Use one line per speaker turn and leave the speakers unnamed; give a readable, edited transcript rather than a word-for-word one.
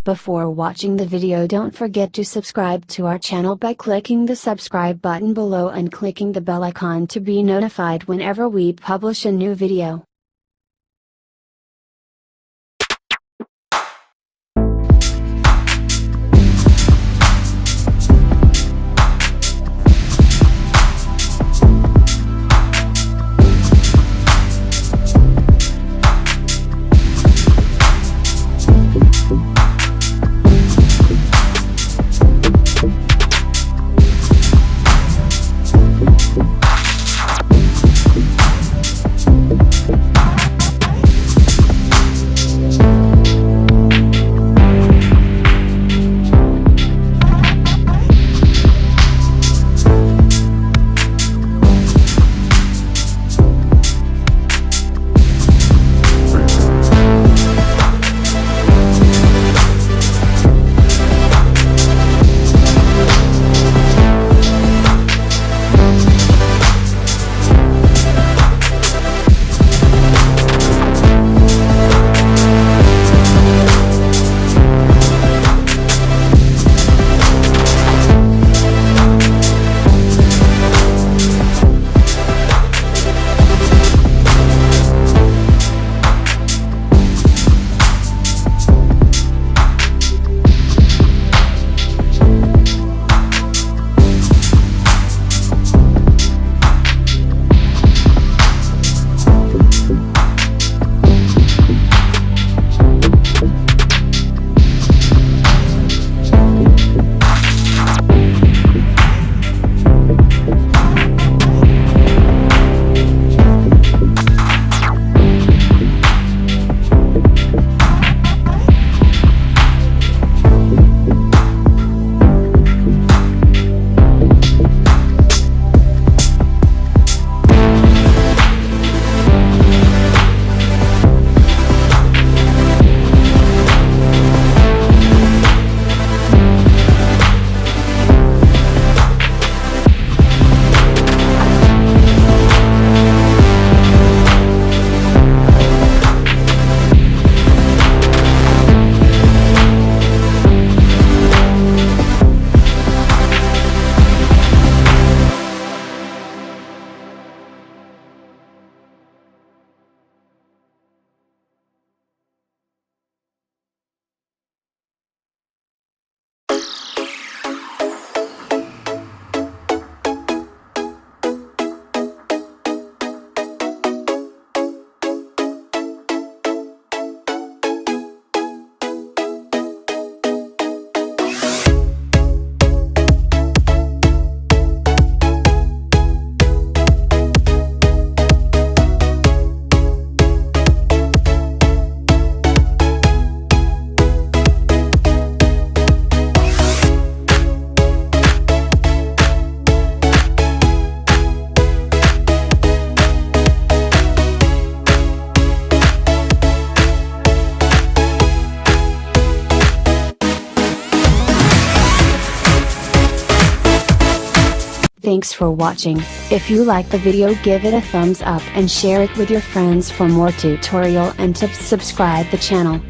Before watching the video, don't forget to subscribe to our channel by clicking the subscribe button below and clicking the bell icon to be notified whenever we publish a new video. Thanks for watching. If you like the video, give it a thumbs up and share it with your friends. For more tutorial and tips, subscribe the channel.